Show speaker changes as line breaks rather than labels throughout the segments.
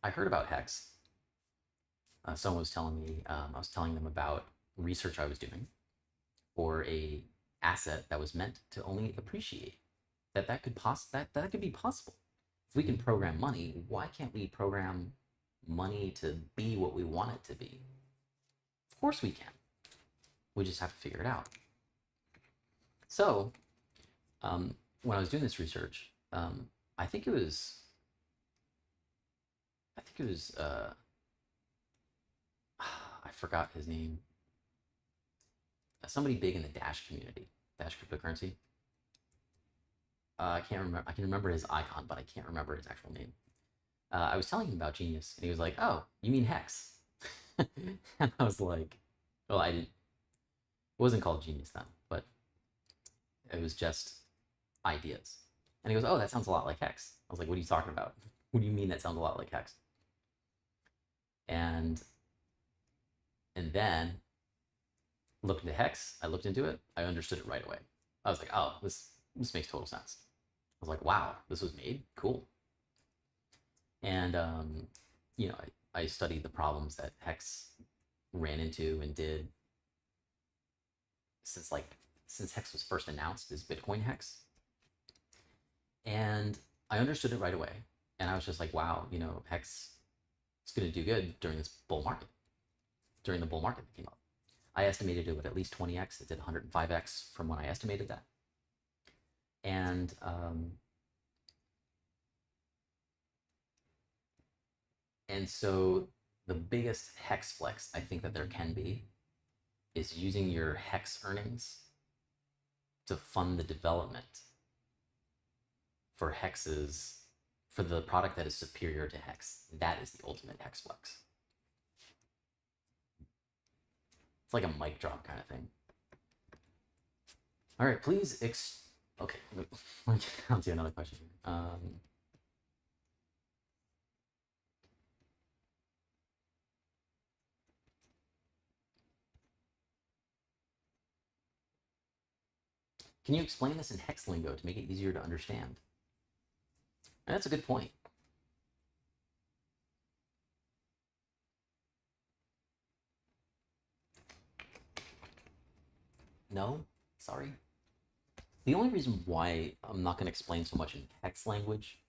I heard about HEX. Someone was telling me, I was telling them about research I was doing for a asset that was meant to only appreciate. That could be possible. If we can program money, why can't we program money to be what we want it to be? Of course we can. We just have to figure it out. So, when I was doing this research, I think it was I forgot his name. Somebody big in the Dash community, Dash cryptocurrency. I can't remember. I can remember his icon, but I can't remember his actual name. I was telling him about Genius, and he was like, "Oh, you mean Hex?" And I was like, "Well, I didn't. It wasn't called Genius then, but it was just ideas." And he goes, "Oh, that sounds a lot like Hex." I was like, "What are you talking about? What do you mean that sounds a lot like Hex?" And then looked into Hex. I looked into it. I understood it right away. I was like, "Oh, this makes total sense." I was like, "Wow, this was made? Cool." And I studied the problems that Hex ran into and did since Hex was first announced as Bitcoin Hex. And I understood it right away. And I was just like, wow, Hex is going to do good during this bull market, during the bull market that came up. I estimated it would at least 20x. It did 105x from when I estimated that. And so the biggest Hex flex I think that there can be is using your Hex earnings to fund the development for the product that is superior to Hex. That is the ultimate Hex flex. It's like a mic drop kind of thing. All right, please okay, I'll do another question. Can you explain this in Hex lingo to make it easier to understand? And that's a good point. No, sorry. The only reason why I'm not going to explain so much in Hex language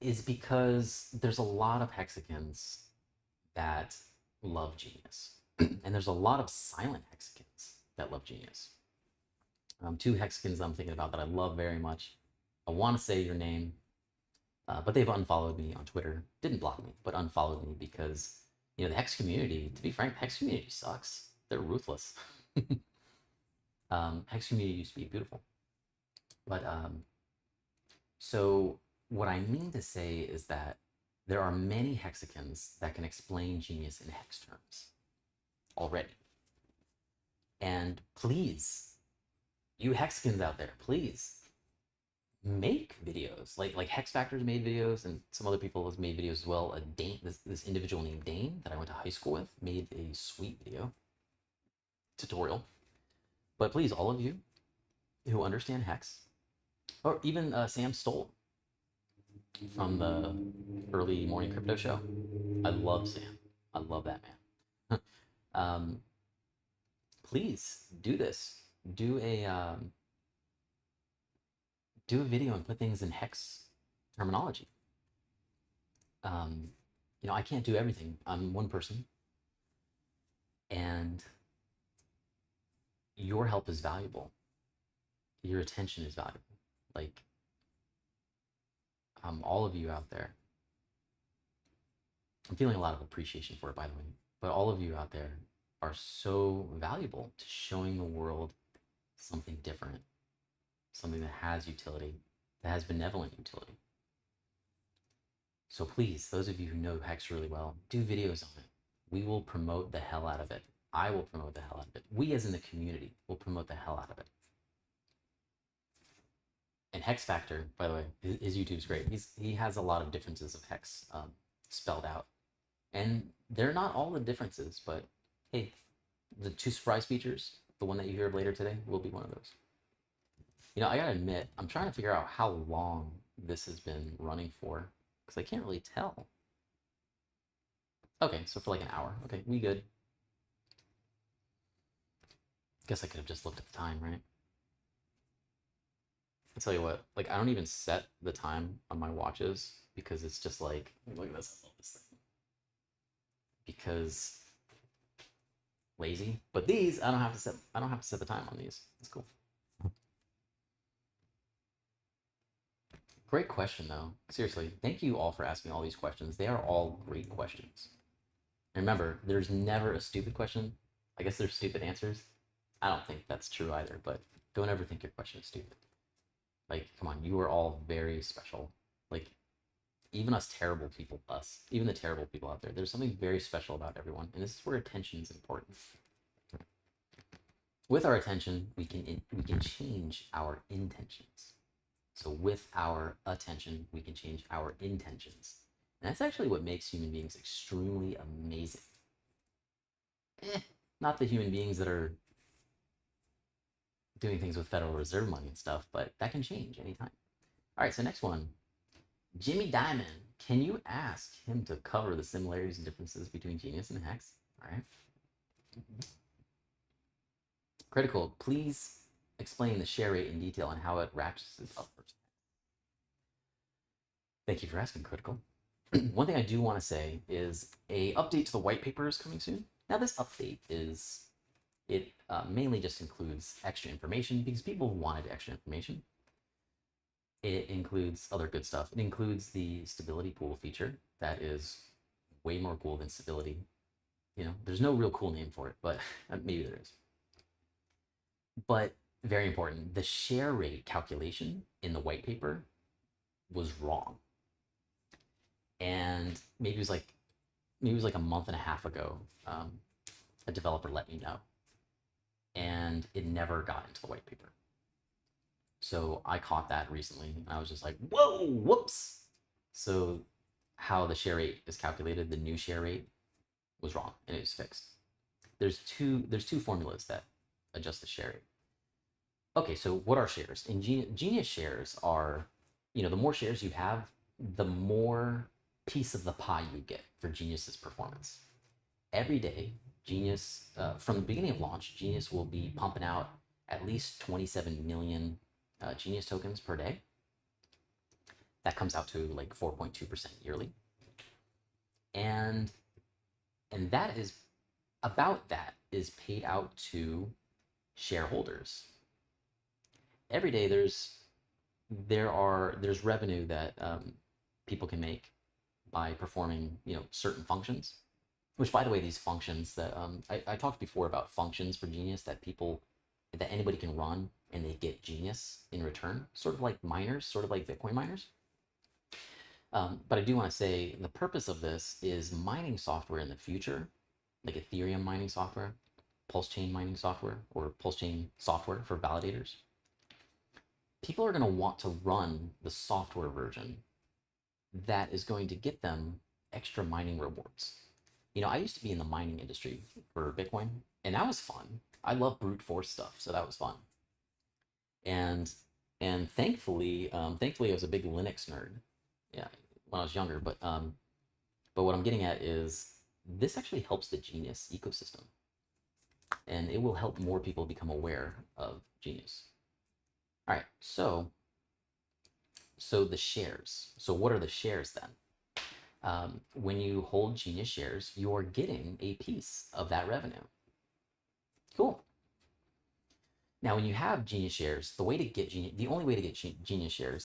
is because there's a lot of hexagons that love Genius. And there's a lot of silent hexagons that love Genius. Two hexagons I'm thinking about that I love very much. I want to say your name, but they've unfollowed me on Twitter. Didn't block me, but unfollowed me because, the Hex community, to be frank, the Hex community sucks. They're ruthless. Hex community used to be beautiful. But so what I mean to say is that there are many hexagons that can explain Genius in Hex terms already. And please, you hexagons out there, please make videos. Like Hex Factor's made videos, and some other people have made videos as well. This individual named Dane that I went to high school with made a sweet video tutorial. But please, all of you who understand Hex, or even Sam Stoll from the early morning crypto show. I love Sam. I love that man. Please do this. Do a video and put things in Hex terminology. I can't do everything. I'm one person, and your help is valuable. Your attention is valuable. Like, all of you out there. I'm feeling a lot of appreciation for it, by the way. But all of you out there are so valuable to showing the world something different, something that has utility, that has benevolent utility. So please, those of you who know Hex really well, do videos on it. We will promote the hell out of it. I will promote the hell out of it. We as in the community will promote the hell out of it. And Hex Factor, by the way, his YouTube's great. He has a lot of differences of Hex spelled out. And they're not all the differences, but hey, the 2 surprise features, the one that you hear of later today, will be one of those. I gotta admit, I'm trying to figure out how long this has been running for. because I can't really tell. Okay, so for like an hour. Okay, we good. Guess I could have just looked at the time, right? I'll tell you what, like I don't even set the time on my watches because it's just like, look at this, I love this thing. Because lazy. But these, I don't have to set the time on these. That's cool. Great question though. Seriously, thank you all for asking all these questions. They are all great questions. Remember, there's never a stupid question. I guess there's stupid answers. I don't think that's true either, but don't ever think your question is stupid. Like, come on, you are all very special. Like, even us terrible people, even the terrible people out there, there's something very special about everyone, and this is where attention is important. With our attention, we can change our intentions. So with our attention, we can change our intentions. And that's actually what makes human beings extremely amazing. Not the human beings that are doing things with Federal Reserve money and stuff, but that can change anytime. All right, so next one. Jimmy Diamond, can you ask him to cover the similarities and differences between Genius and HEX? All right. Critical, please explain the share rate in detail and how it ratchets upwards. Thank you for asking, Critical. One thing I do want to say is a update to the white paper is coming soon. Now this update is, it mainly just includes extra information because people wanted extra information. It includes other good stuff. It includes the stability pool feature that is way more cool than stability. You know, there's no real cool name for it, but maybe there is. But very important, the share rate calculation in the white paper was wrong. And maybe it was like a month and a half ago, a developer let me know, and it never got into the white paper. So I caught that recently, and I was just like, whoa, whoops. So how the share rate is calculated, the new share rate was wrong, and it was fixed. There's two formulas that adjust the share rate. Okay, so what are shares? In Genius shares are, the more shares you have, the more piece of the pie you get for Genius's performance. Every day, Genius, from the beginning of launch, Genius will be pumping out at least 27 million Genius tokens per day. That comes out to like 4.2% yearly. And that is, about that is paid out to shareholders. Every day there's revenue that people can make by performing certain functions, which, by the way, these functions that I talked before about functions for Genius that anybody can run and they get Genius in return, sort of like miners, sort of like Bitcoin miners. But I do want to say the purpose of this is mining software in the future, like Ethereum mining software, pulse chain mining software, or pulse chain software for validators. People are going to want to run the software version that is going to get them extra mining rewards. I used to be in the mining industry for Bitcoin, and that was fun. I love brute force stuff, so that was fun. And thankfully, I was a big Linux nerd, yeah, when I was younger. But what I'm getting at is this actually helps the Genius ecosystem, and it will help more people become aware of Genius. All right, so the shares. So what are the shares then? When you hold Genius shares, you're getting a piece of that revenue. Cool. Now, when you have Genius shares, the only way to get Genius shares